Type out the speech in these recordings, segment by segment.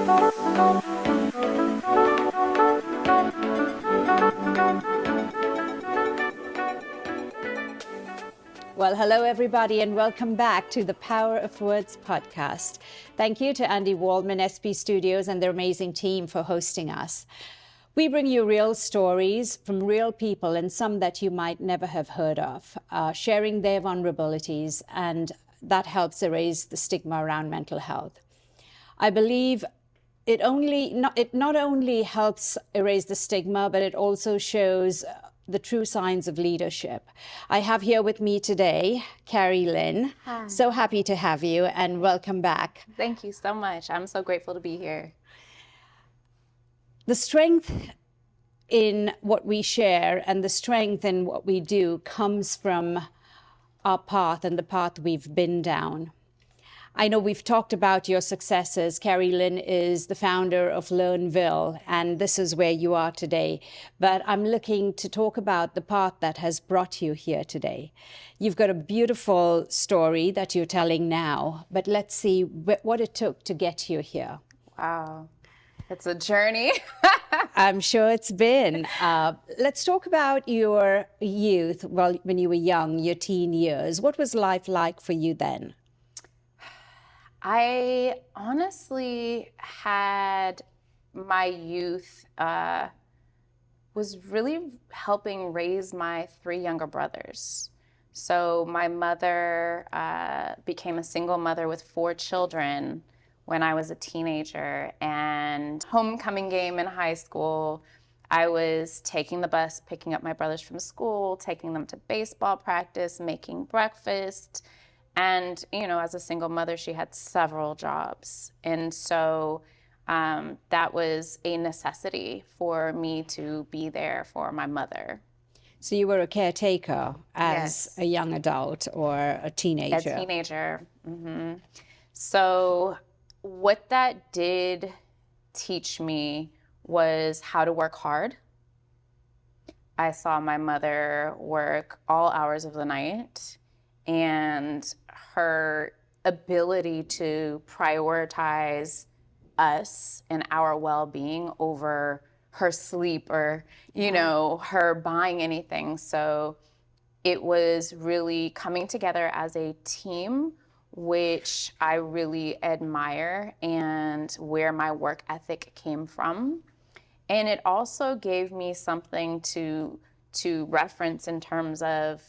Well, hello, everybody, and welcome back to the Power of Words podcast. Thank you to Andy Waldman, SP Studios, and their amazing team for hosting us. We bring you real stories from real people and some that you might never have heard of, sharing their vulnerabilities, and that helps erase the stigma around mental health. I believe it not only helps erase the stigma, but it also shows the true signs of leadership. I have here with me today, Carrie Lyn. Hi. So happy to have you and welcome back. Thank you so much. I'm so grateful to be here. The strength in what we share and the strength in what we do comes from our path and the path we've been down. I know we've talked about your successes. Carrie Lyn is the founder of Learnville, and this is where you are today. But I'm looking to talk about the path that has brought you here today. You've got a beautiful story that you're telling now, but let's see what it took to get you here. Wow, it's a journey. I'm sure it's been. Let's talk about your youth, well, when you were young, your teen years. What was life like for you then? I honestly had my youth, was really helping raise my 3 younger brothers. So my mother became a single mother with 4 children when I was a teenager, and homecoming game in high school, I was taking the bus, picking up my brothers from school, taking them to baseball practice, making breakfast. And, you know, as a single mother, she had several jobs. And so that was a necessity for me to be there for my mother. So you were a caretaker as Yes. a young adult or a teenager? A teenager. Mm-hmm. So what that did teach me was how to work hard. I saw my mother work all hours of the night, and her ability to prioritize us and our well-being over her sleep or, you know, her buying anything. So it was really coming together as a team, which I really admire, and where my work ethic came from. And it also gave me something to reference in terms of,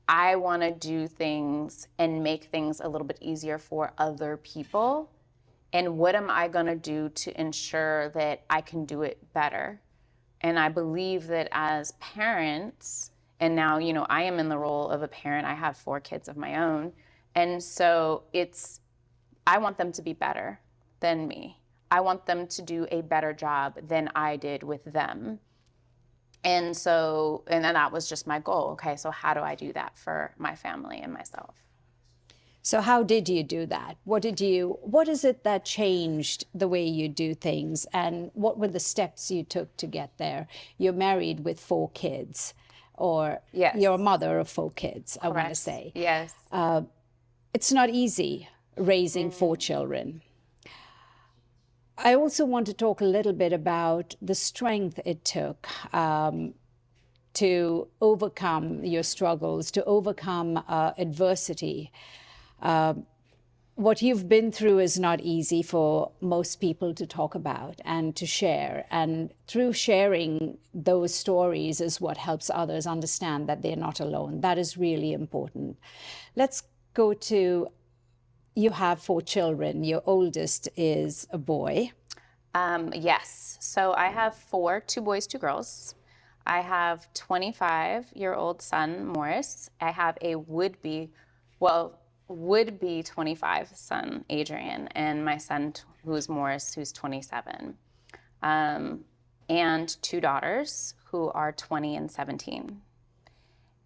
I want to do things and make things a little bit easier for other people. And what am I going to do to ensure that I can do it better? And I believe that as parents, and now, you know, I am in the role of a parent. I have 4 kids of my own. And so I want them to be better than me. I want them to do a better job than I did with them. And then that was just my goal. Okay, so how do I do that for my family and myself? So how did you do that? What is it that changed the way you do things, and what were the steps you took to get there? You're married with 4 kids, or Yes. you're a mother of 4 kids, I want to Correct. say. Yes. It's not easy raising 4 children. I also want to talk a little bit about the strength it took to overcome your struggles, to overcome adversity. What you've been through is not easy for most people to talk about and to share. And through sharing those stories is what helps others understand that they're not alone. That is really important. Let's go to, you have 4 children. Your oldest is a boy. Yes. So I have 4, 2 boys, 2 girls. I have 25-year-old son, Morris. I have a would-be 25 son, Adrian, and my son, who's Morris, who's 27. And 2 daughters who are 20 and 17.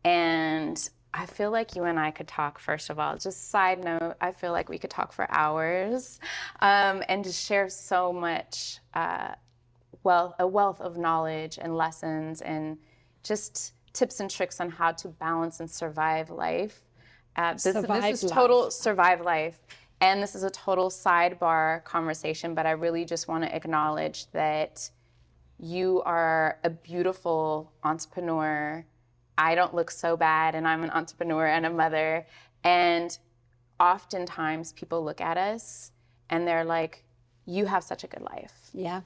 And I feel like you and I could talk, first of all. Just side note, I feel like we could talk for hours and just share so much, a wealth of knowledge and lessons and just tips and tricks on how to balance and survive life. This is total survive life. And this is a total sidebar conversation, but I really just want to acknowledge that you are a beautiful entrepreneur. I don't look so bad, and I'm an entrepreneur and a mother. And oftentimes people look at us and they're like, you have such a good life. Yeah.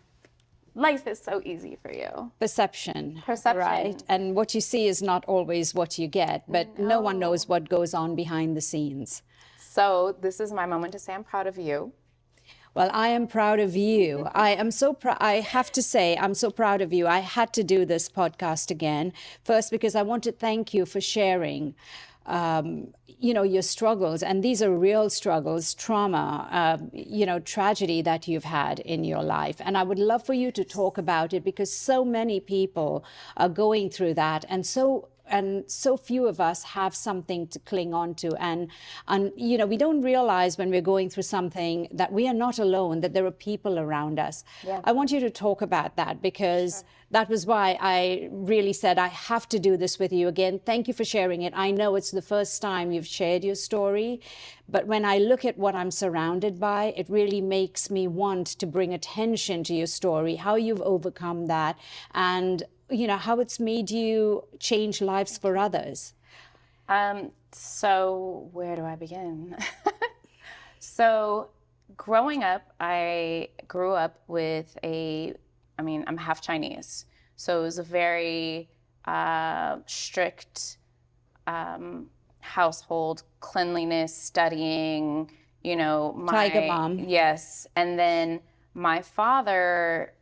Life is so easy for you. Perception. Perception. Right. And what you see is not always what you get, but no one knows what goes on behind the scenes. So this is my moment to say I'm proud of you. Well, I am proud of you. I am so proud. I have to say, I'm so proud of you. I had to do this podcast again, first because I want to thank you for sharing, your struggles. And these are real struggles, trauma, tragedy that you've had in your life. And I would love for you to talk about it because so many people are going through that. And so few of us have something to cling on to. And we don't realize when we're going through something that we are not alone, that there are people around us. Yeah. I want you to talk about that because that was why I really said, I have to do this with you again. Thank you for sharing it. I know it's the first time you've shared your story, but when I look at what I'm surrounded by, it really makes me want to bring attention to your story, how you've overcome that, and how it's made you change lives for others. So where do I begin? So growing up, I grew up with I'm half Chinese. So it was a very strict household, cleanliness, studying, Tiger mom. Yes. And then my father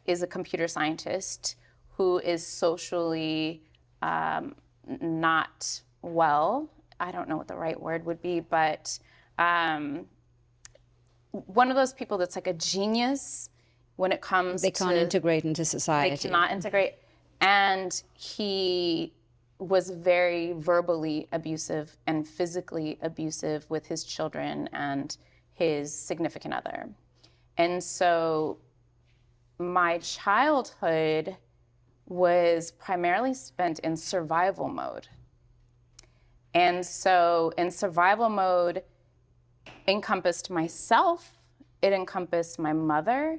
is a computer scientist who is socially not well. I don't know what the right word would be, but one of those people that's like a genius when it comes They can't integrate into society. They cannot integrate. And he was very verbally abusive and physically abusive with his children and his significant other. And so my childhood was primarily spent in survival mode. And so in survival mode encompassed myself, it encompassed my mother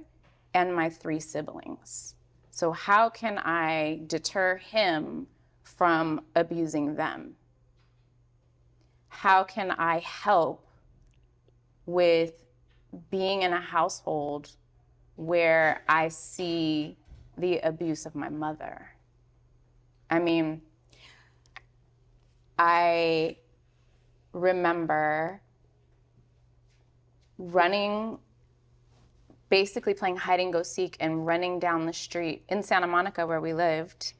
and my 3 siblings. So how can I deter him from abusing them? How can I help with being in a household where I see the abuse of my mother? I remember basically playing hide and go seek and running down the street in Santa Monica where we lived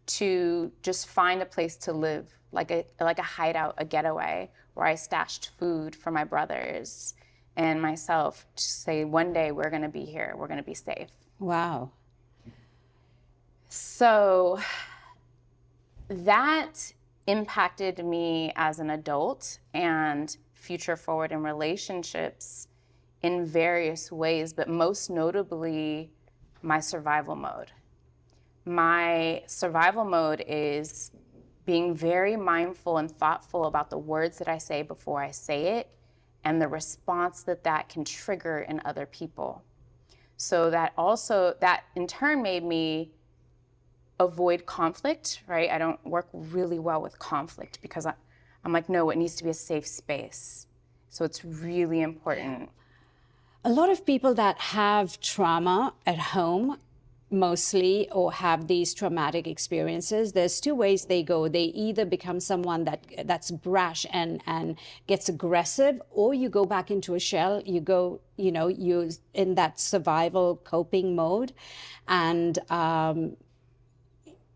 to just find a place to live, like a hideout, a getaway, where I stashed food for my brothers and myself to say, one day we're gonna be here, we're gonna be safe. Wow. So that impacted me as an adult and future forward in relationships in various ways, but most notably my survival mode. My survival mode is being very mindful and thoughtful about the words that I say before I say it and the response that can trigger in other people. So that in turn made me avoid conflict, right? I don't work really well with conflict because I'm like, no, it needs to be a safe space. So it's really important. A lot of people that have trauma at home mostly or have these traumatic experiences, there's 2 ways they go. They either become someone that's brash and gets aggressive, or you go back into a shell, you're in that survival coping mode, and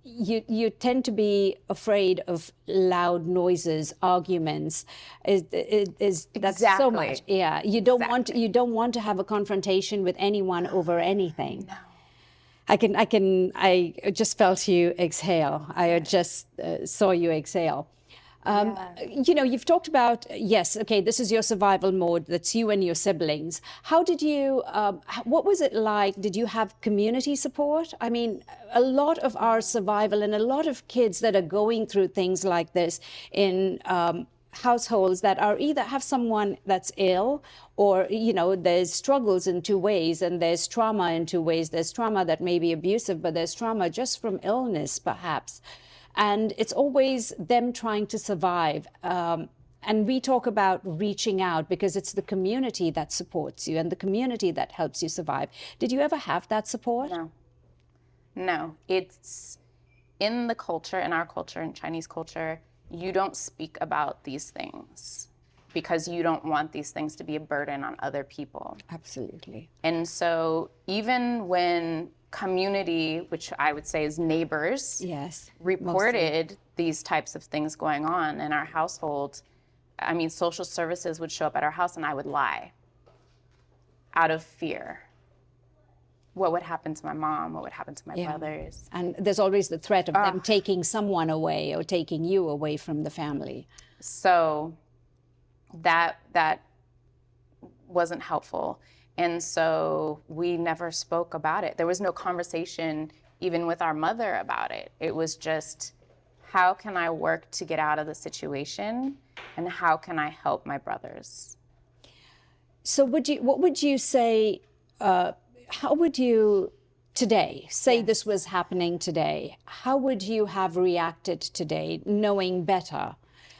you tend to be afraid of loud noises, arguments. That's Exactly. so much. Yeah, you don't want to have a confrontation with anyone over anything. No. I just felt you exhale. I just saw you exhale. You've talked about, yes, okay, this is your survival mode. That's you and your siblings. How did you, what was it like? Did you have community support? I mean, a lot of our survival and a lot of kids that are going through things like this in households that are either have someone that's ill, or there's struggles in two ways, and there's trauma in two ways. There's trauma that may be abusive, but there's trauma just from illness perhaps, and it's always them trying to survive. And we talk about reaching out because it's the community that supports you and the community that helps you survive. Did you ever have that support? No, it's in the culture, in our culture, in Chinese culture, you don't speak about these things because you don't want these things to be a burden on other people. Absolutely. And so even when community, which I would say is neighbors, reported these types of things going on in our household, I mean, social services would show up at our house and I would lie out of fear. What would happen to my mom? What would happen to my brothers? And there's always the threat of them taking someone away or taking you away from the family. So that wasn't helpful. And so we never spoke about it. There was no conversation even with our mother about it. It was just, how can I work to get out of the situation? And how can I help my brothers? So what would you say, how would you today, say this was happening today, how would you have reacted today, knowing better?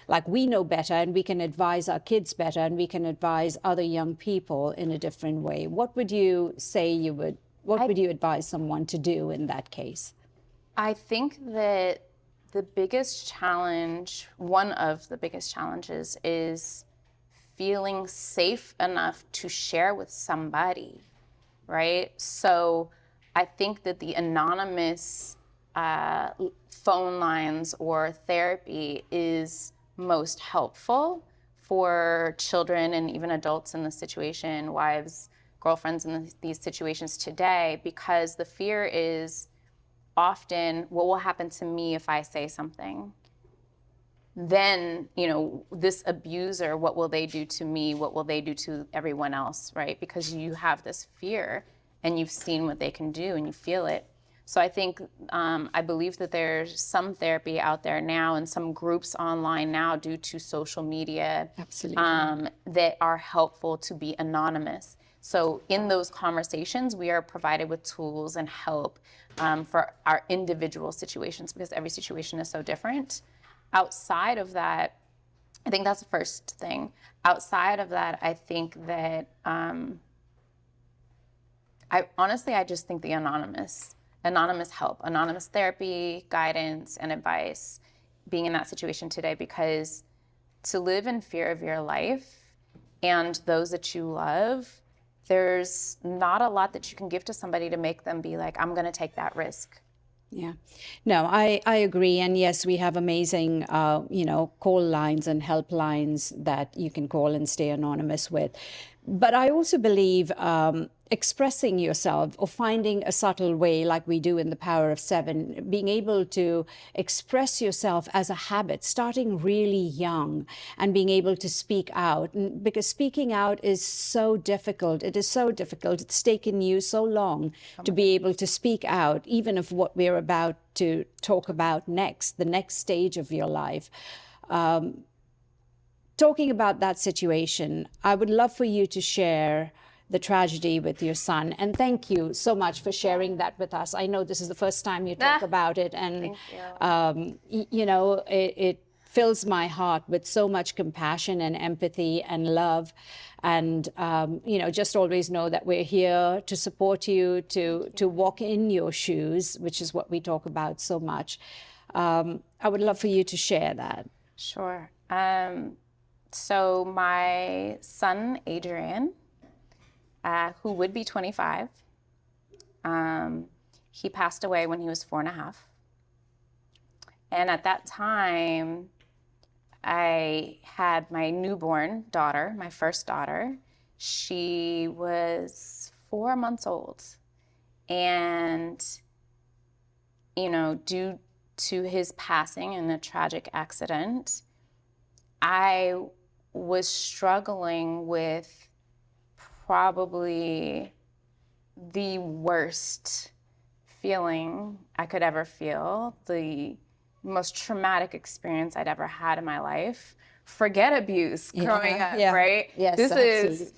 Like, we know better and we can advise our kids better and we can advise other young people in a different way. What would you say what would you advise someone to do in that case? I think that the biggest challenge, one of the biggest challenges, is feeling safe enough to share with somebody, right? So I think that the anonymous phone lines or therapy is most helpful for children and even adults in the situation, wives, girlfriends in these situations today, because the fear is often, what will happen to me if I say something? Then, this abuser, what will they do to me? What will they do to everyone else, right? Because you have this fear and you've seen what they can do and you feel it. So I think, I believe that there's some therapy out there now and some groups online now due to social media that are helpful to be anonymous. So in those conversations, we are provided with tools and help for our individual situations, because every situation is so different. Outside of that, I think that's the first thing. Outside of that, I think that, I just think the anonymous help, anonymous therapy, guidance, and advice, being in that situation today, because to live in fear of your life and those that you love, there's not a lot that you can give to somebody to make them be like, I'm going to take that risk. Yeah, no, I agree. And yes, we have amazing, call lines and helplines that you can call and stay anonymous with. But I also believe expressing yourself or finding a subtle way, like we do in the Power of Seven, being able to express yourself as a habit, starting really young and being able to speak out. Because speaking out is so difficult. It is so difficult. It's taken you so long to be able to speak out, even of what we're about to talk about next, the next stage of your life. Talking about that situation, I would love for you to share the tragedy with your son. And thank you so much for sharing that with us. I know this is the first time you talk about it. And, it fills my heart with so much compassion and empathy and love. And, just always know that we're here to support you, to walk in your shoes, which is what we talk about so much. I would love for you to share that. Sure. So my son, Adrian, who would be 25, he passed away when he was 4.5. And at that time, I had my newborn daughter, my first daughter. She was 4 months old. And, due to his passing in a tragic accident, I was struggling with probably the worst feeling I could ever feel, the most traumatic experience I'd ever had in my life, forget abuse growing up, yeah. right? Yes, This absolutely. is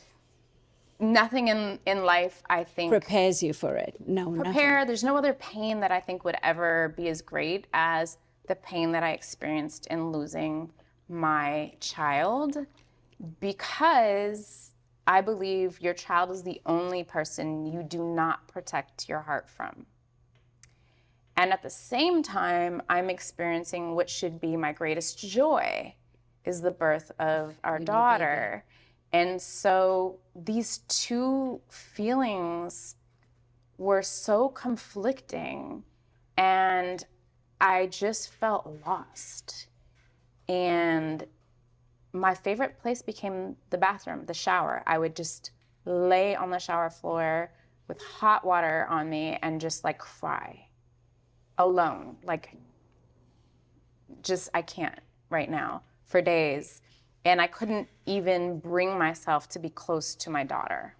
nothing in life, I think, Prepares you for it. No, nothing. there's no other pain that I think would ever be as great as the pain that I experienced in losing my child, because I believe your child is the only person you do not protect your heart from. And at the same time, I'm experiencing what should be my greatest joy, is the birth of our daughter. And so these two feelings were so conflicting, and I just felt lost. And my favorite place became the bathroom, the shower. I would just lay on the shower floor with hot water on me and just like cry alone. Like, just, I can't right now, for days. And I couldn't even bring myself to be close to my daughter,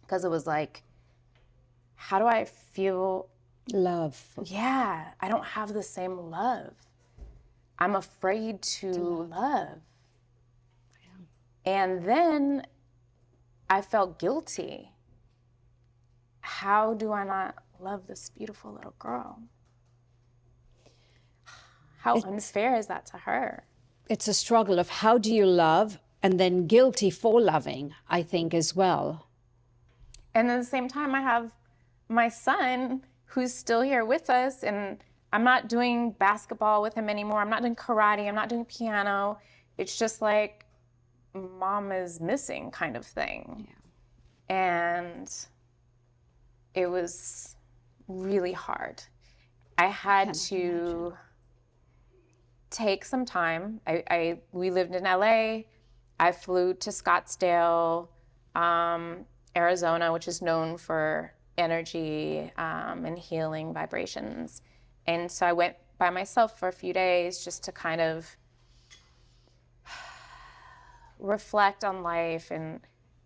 because it was like, how do I feel? Love. Yeah, I don't have the same love. I'm afraid to love. Yeah. And then I felt guilty. How do I not love this beautiful little girl? How unfair is that to her? It's a struggle of how do you love, and then guilty for loving, I think, as well. And at the same time, I have my son who's still here with us, and I'm not doing basketball with him anymore. I'm not doing karate. I'm not doing piano. It's just like, mom is missing kind of thing. Yeah. And it was really hard. I had to take some time. We lived in LA. I flew to Scottsdale, Arizona, which is known for energy and healing vibrations. And so I went by myself for a few days just to kind of reflect on life and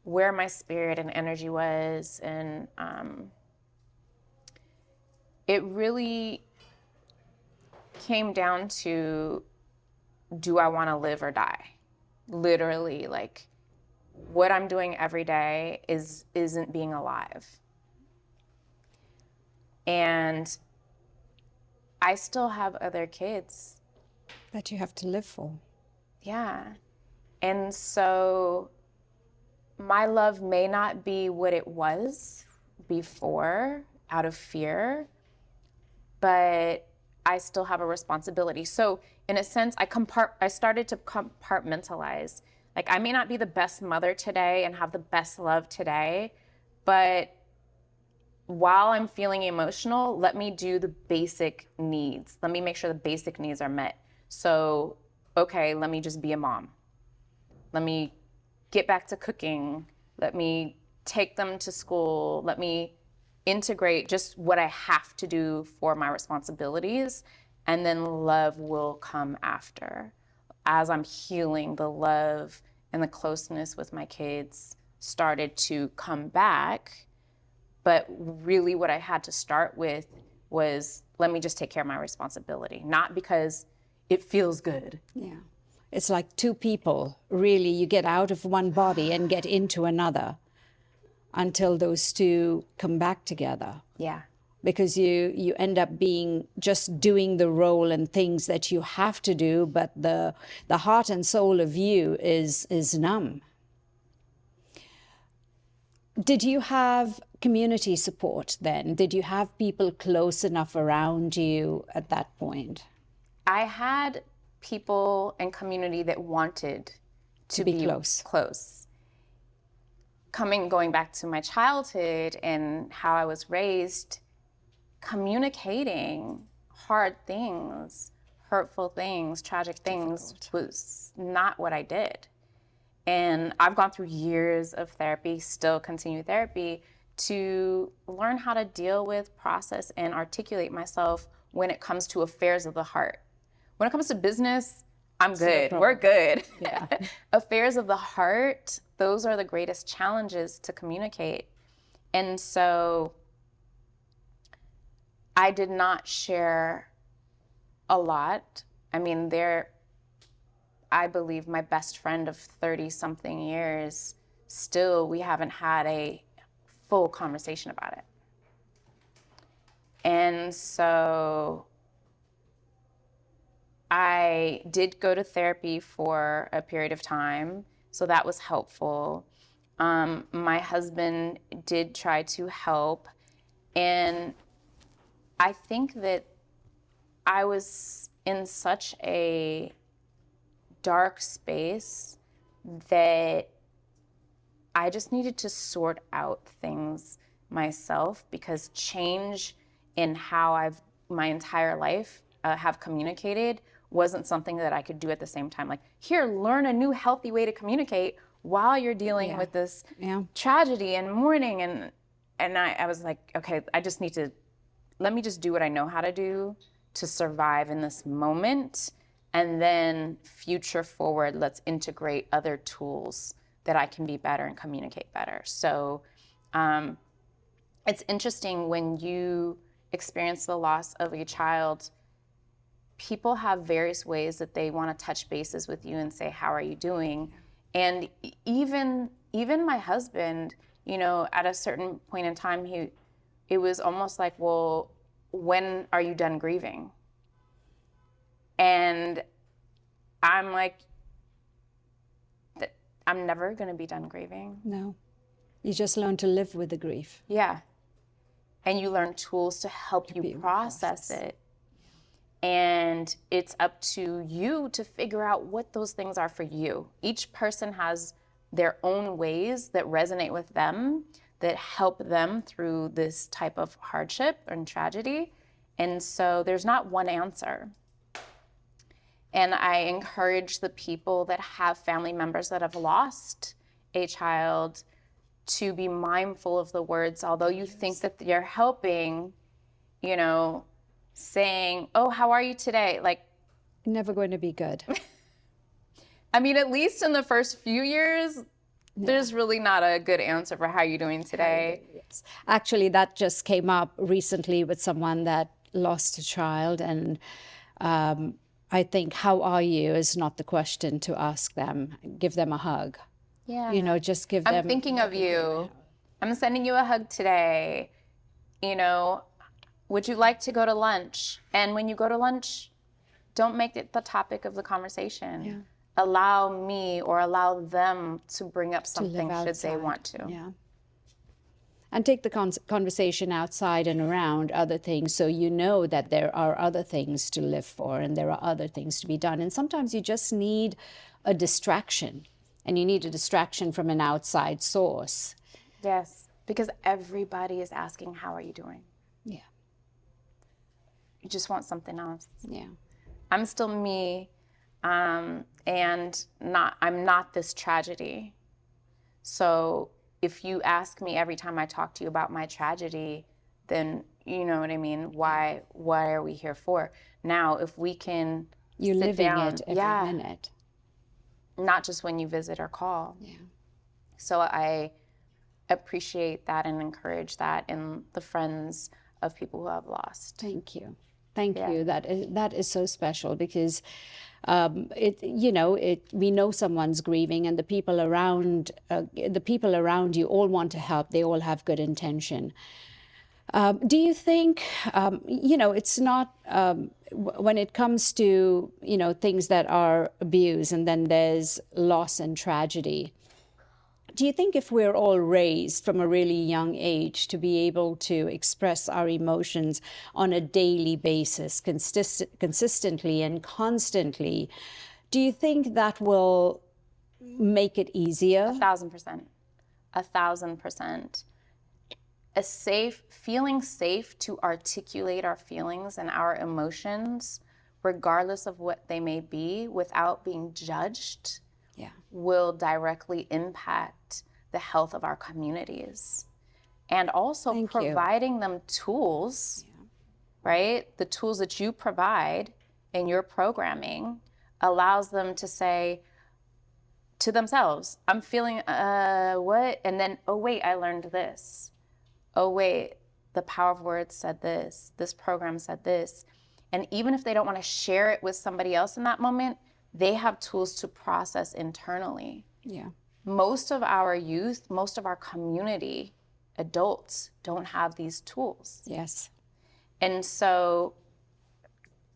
where my spirit and energy was. And it really came down to, do I want to live or die? Literally, like, what I'm doing every day isn't being alive. And I still have other kids that you have to live for. Yeah. And so my love may not be what it was before out of fear, but I still have a responsibility. So in a sense, I started to compartmentalize. Like, I may not be the best mother today and have the best love today, but while I'm feeling emotional, let me do the basic needs. Let me make sure the basic needs are met. So, okay, let me just be a mom. Let me get back to cooking. Let me take them to school. Let me integrate just what I have to do for my responsibilities, and then love will come after. As I'm healing, the love and the closeness with my kids started to come back. But really what I had to start with was, let me just take care of my responsibility, not because it feels good. Yeah. It's like two people, really. You get out of one body and get into another until those two come back together. Yeah. Because you end up being just doing the role and things that you have to do, but the heart and soul of you is numb. Did you have community support then? Did you have people close enough around you at that point? I had people and community that wanted to be close. Going back to my childhood and how I was raised, communicating hard things, hurtful things, tragic things was not what I did. And I've gone through years of therapy, still continue therapy, to learn how to deal with, process, and articulate myself when it comes to affairs of the heart. When it comes to business, I'm good. We're good. Yeah. Affairs of the heart, those are the greatest challenges to communicate. And so I did not share a lot. I mean, I believe my best friend of 30 something years, still we haven't had a full conversation about it. And so I did go to therapy for a period of time, so that was helpful. My husband did try to help, and I think that I was in such a dark space that I just needed to sort out things myself, because change in how I've my entire life have communicated wasn't something that I could do at the same time. Like, here, learn a new healthy way to communicate while you're dealing with this tragedy and mourning. And I was like, okay, let me just do what I know how to do to survive in this moment. And then future forward, let's integrate other tools that I can be better and communicate better. So it's interesting when you experience the loss of a child, people have various ways that they want to touch bases with you and say, how are you doing? And even my husband, at a certain point in time, it was almost like, well, when are you done grieving? And I'm like, I'm never going to be done grieving. No. You just learn to live with the grief. Yeah. And you learn tools to help you process it. And it's up to you to figure out what those things are for you. Each person has their own ways that resonate with them, that help them through this type of hardship and tragedy. And so there's not one answer. And I encourage the people that have family members that have lost a child to be mindful of the words, although you think that you're helping, saying, oh, how are you today? Like, never going to be good. I mean, at least in the first few years, there's really not a good answer for how you're doing today. Yes. Actually, that just came up recently with someone that lost a child. And I think, how are you is not the question to ask them. Give them a hug. Yeah. Just give them. I'm thinking of you. I'm sending you a hug today. Would you like to go to lunch? And when you go to lunch, don't make it the topic of the conversation. Yeah. Allow me or allow them to bring up something should they want to. Yeah. And take the conversation outside and around other things, so you know that there are other things to live for and there are other things to be done. And sometimes you just need a distraction, and you need a distraction from an outside source. Yes, because everybody is asking, how are you doing? Yeah. You just want something else. Yeah. I'm still me, and I'm not this tragedy. So if you ask me every time I talk to you about my tragedy, then you know what I mean. What are we here for? Now, if we can You're sit living down, it every minute. Not just when you visit or call. Yeah. So I appreciate that and encourage that in the friends of people who have lost. Thank you. Thank you. That is so special, because we know someone's grieving, and the people around you all want to help. They all have good intention. Do you think, it's not, when it comes to, things that are abuse, and then there's loss and tragedy, do you think if we're all raised from a really young age to be able to express our emotions on a daily basis, consistently and constantly, do you think that will make it easier? 1,000%. 1,000%. Feeling safe to articulate our feelings and our emotions, regardless of what they may be, without being judged, will directly impact the health of our communities. And also providing them tools, right? The tools that you provide in your programming allows them to say to themselves, I'm feeling, what? And then, oh wait, I learned this. Oh wait, the power of words said this. This program said this. And even if they don't want to share it with somebody else in that moment, they have tools to process internally. Yeah. Most of our youth, most of our community, adults don't have these tools. Yes. And so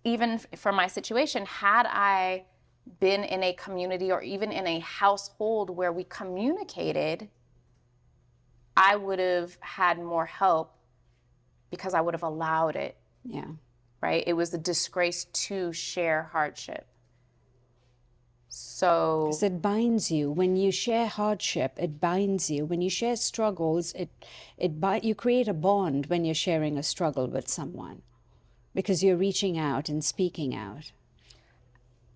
even for my situation, had I been in a community or even in a household where we communicated, I would have had more help because I would have allowed it. Yeah. Right? It was a disgrace to share hardship. So Because it binds you. When you share hardship, it binds you. When you share struggles, you create a bond when you're sharing a struggle with someone, because you're reaching out and speaking out.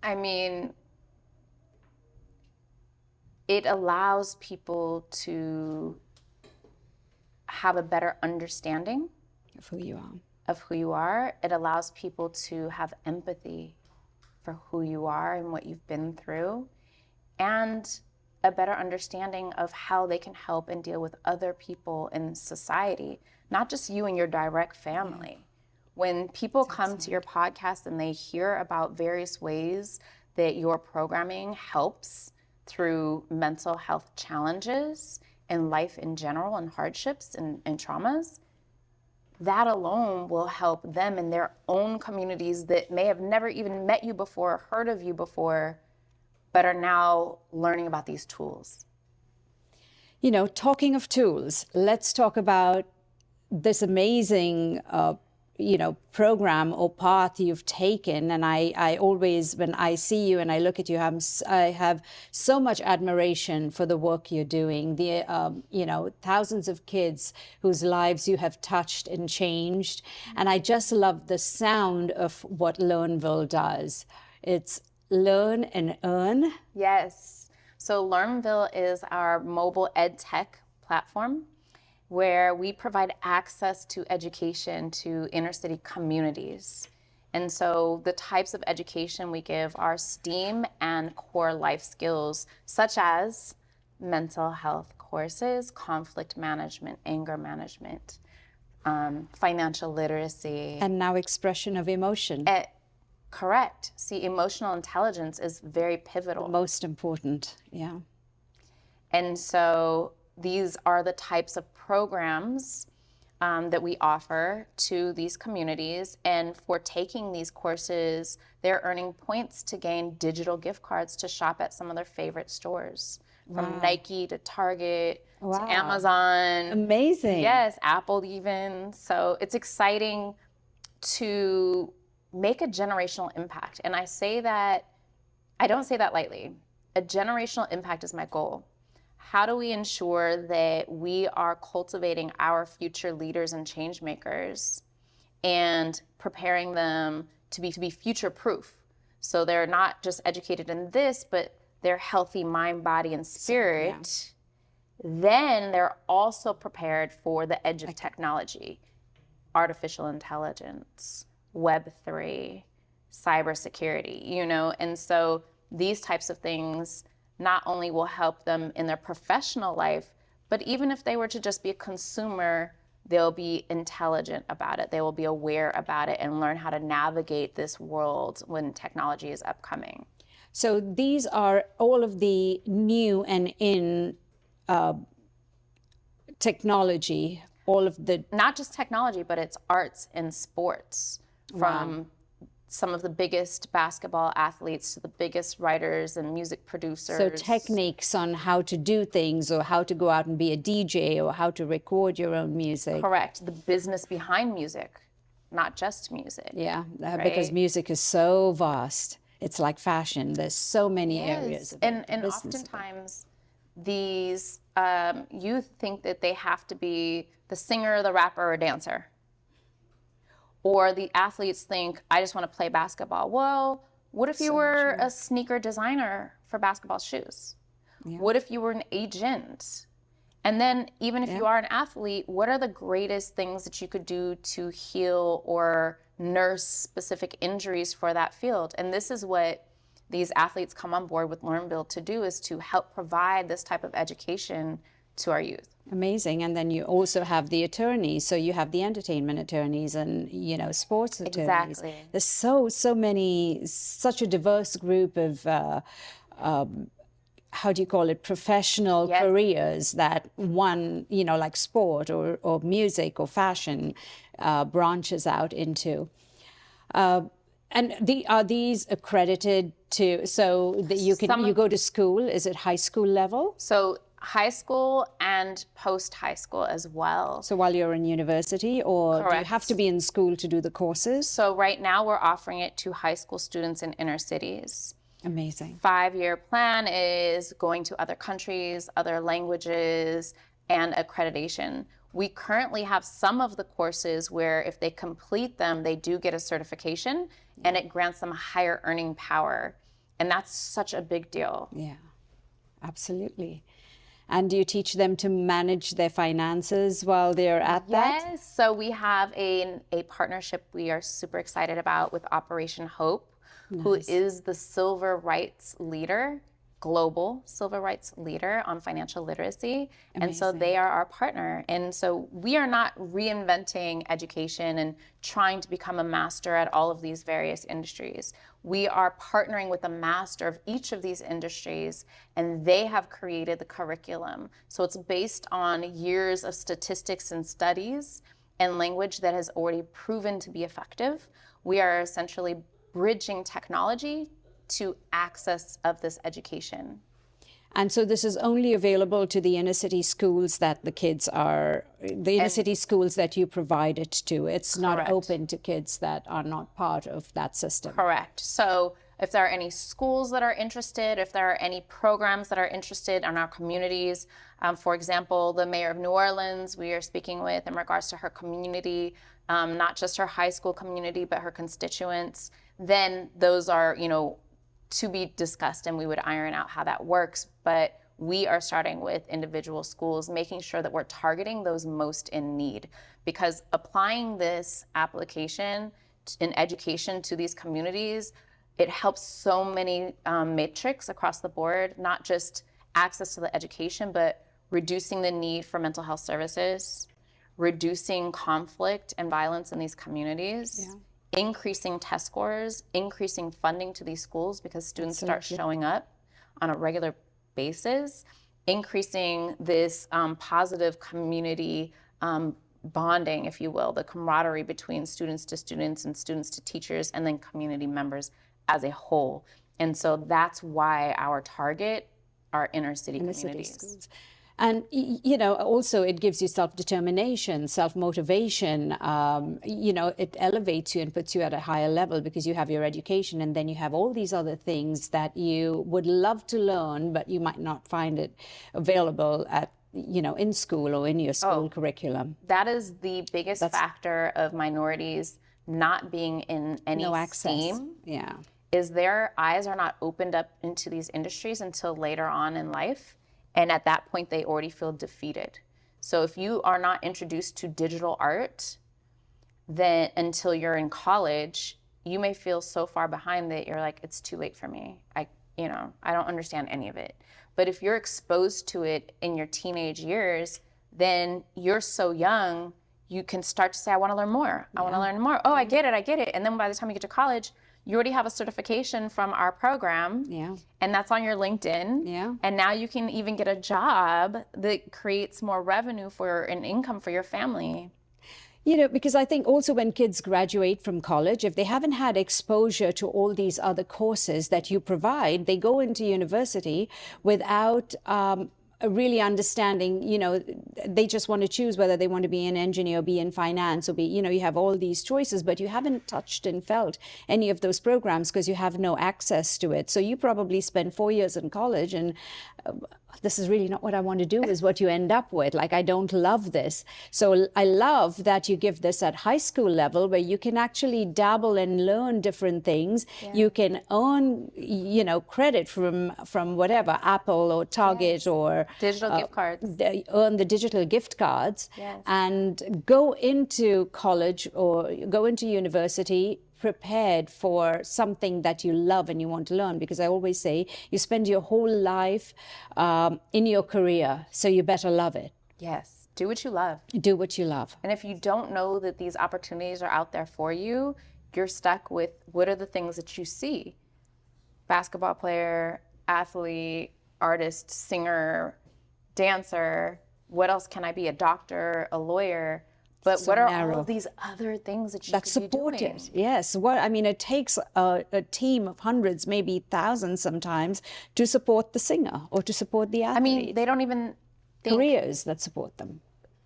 I mean, it allows people to have a better understanding Of who you are. of who you are. It allows people to have empathy for who you are and what you've been through, and a better understanding of how they can help and deal with other people in society, not just you and your direct family. When people come to your podcast and they hear about various ways that your programming helps through mental health challenges and life in general and hardships and traumas, that alone will help them in their own communities that may have never even met you before, or heard of you before, but are now learning about these tools. You know, talking of tools, let's talk about this amazing, program or path you've taken. And I always, when I see you and I look at you, I have so much admiration for the work you're doing. The, thousands of kids whose lives you have touched and changed. And I just love the sound of what Learnville does. It's learn and earn. Yes. So Learnville is our mobile ed tech platform where we provide access to education to inner city communities. And so the types of education we give are STEAM and core life skills, such as mental health courses, conflict management, anger management, financial literacy. And now expression of emotion. Correct. See, emotional intelligence is very pivotal. Most important, yeah. And so these are the types of programs that we offer to these communities. And for taking these courses, they're earning points to gain digital gift cards to shop at some of their favorite stores. From Nike to Target to Amazon. Amazing. Yes, Apple even. So it's exciting to make a generational impact. And I don't say that lightly. A generational impact is my goal. How do we ensure that we are cultivating our future leaders and change makers and preparing them to be future proof? So they're not just educated in this, but they're healthy mind, body, and spirit. Yeah. Then they're also prepared for the edge of technology, artificial intelligence, Web3, cybersecurity, and so these types of things not only will help them in their professional life, but even if they were to just be a consumer, they'll be intelligent about it. They will be aware about it and learn how to navigate this world when technology is upcoming. So these are all of the new and in technology, all of the... Not just technology, but it's arts and sports. From some of the biggest basketball athletes to the biggest writers and music producers. So techniques on how to do things, or how to go out and be a DJ, or how to record your own music. Correct. The business behind music, not just music. Yeah, right? Because music is so vast. It's like fashion. There's so many areas of it. And oftentimes these youth think that they have to be the singer, the rapper, or dancer. Or the athletes think, I just want to play basketball. Well, what if you were a sneaker designer for basketball shoes? Yeah. What if you were an agent? And then even if you are an athlete, what are the greatest things that you could do to heal or nurse specific injuries for that field? And this is what these athletes come on board with Learnville to do, is to help provide this type of education to our youth. Amazing. And then you also have the attorneys. So you have the entertainment attorneys and, sports attorneys. Exactly. There's so many, such a diverse group of, how do you call it, professional Yes. careers that one, like sport or music or fashion branches out into. And are these accredited to, so that you go to school? Is it high school level? So high school and post high school as well. So while you're in university, or do you have to be in school to do the courses? So right now we're offering it to high school students in inner cities. Amazing. 5-year plan is going to other countries, other languages, and accreditation. We currently have some of the courses where if they complete them, they do get a certification and it grants them a higher earning power. And that's such a big deal. Yeah, absolutely. And do you teach them to manage their finances while they're at that? Yes. So we have a partnership we are super excited about with Operation Hope, who is the civil rights leader, global civil rights leader on financial literacy. And so they are our partner. And so we are not reinventing education and trying to become a master at all of these various industries. We are partnering with a master of each of these industries, and they have created the curriculum. So it's based on years of statistics and studies and language that has already proven to be effective. We are essentially bridging technology to access of this education. And so this is only available to the inner city schools that the inner city schools that you provide it to. It's not open to kids that are not part of that system. Correct. So if there are any schools that are interested, if there are any programs that are interested in our communities, for example, the mayor of New Orleans, we are speaking with in regards to her community, not just her high school community, but her constituents, then those are, to be discussed, and we would iron out how that works. But we are starting with individual schools, making sure that we're targeting those most in need, because applying this application in education to these communities, it helps so many metrics across the board, not just access to the education, but reducing the need for mental health services, reducing conflict and violence in these communities, increasing test scores, increasing funding to these schools because students start showing up on a regular basis, increasing this positive community bonding, if you will, the camaraderie between students to students and students to teachers, and then community members as a whole. And so that's why our target are inner city communities. And, also it gives you self-determination, self-motivation. It elevates you and puts you at a higher level because you have your education, and then you have all these other things that you would love to learn, but you might not find it available at, in school or in your school curriculum. That is the biggest factor of minorities not being in any STEAM. Yeah. Is their eyes are not opened up into these industries until later on in life. And at that point, they already feel defeated. So if you are not introduced to digital art, then until you're in college, you may feel so far behind that you're like, it's too late for me. I don't understand any of it. But if you're exposed to it in your teenage years, then you're so young, you can start to say, I want to learn more. I want to learn more. Oh, I get it. And then by the time you get to college, you already have a certification from our program, and that's on your LinkedIn. And now you can even get a job that creates more revenue for an income for your family. Because I think also when kids graduate from college, if they haven't had exposure to all these other courses that you provide, they go into university without really understanding, they just want to choose whether they want to be an engineer, be in finance, or be, you have all these choices, but you haven't touched and felt any of those programs because you have no access to it. So you probably spend 4 years in college and this is really not what I want to do, is what you end up with. Like, I don't love this. So I love that you give this at high school level where you can actually dabble and learn different things. You can earn, credit from whatever, Apple or Target or digital gift cards. Earn the digital gift cards and go into college or go into university prepared for something that you love and you want to learn. Because I always say you spend your whole life in your career, so you better love it. Yes. Do what you love. Do what you love. And if you don't know that these opportunities are out there for you, you're stuck with what are the things that you see? Basketball player, athlete, artist, singer, dancer. What else can I be? A doctor, a lawyer? But So what are narrow. all of these other things that you That could support be doing? it. Yes. What I mean, it takes a team of hundreds, maybe thousands sometimes, to support the singer or to support the I athlete. mean, they don't even think Careers that support them.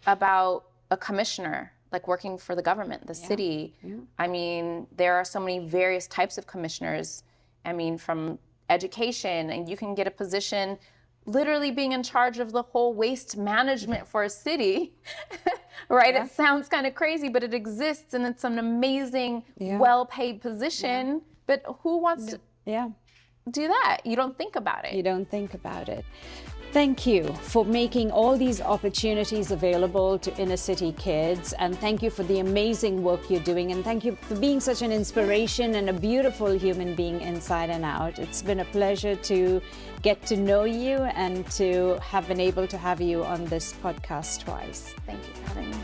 about a commissioner, like working for the government, the city. I mean, there are so many various types of commissioners. I mean, from education, and you can get a position literally being in charge of the whole waste management for a city, right? It sounds kind of crazy, but it exists, and it's an amazing, well-paid position. But who wants to do that? You don't think about it. You don't think about it. Thank you for making all these opportunities available to inner city kids. And thank you for the amazing work you're doing. And thank you for being such an inspiration and a beautiful human being inside and out. It's been a pleasure to get to know you and to have been able to have you on this podcast twice. Thank you for having me.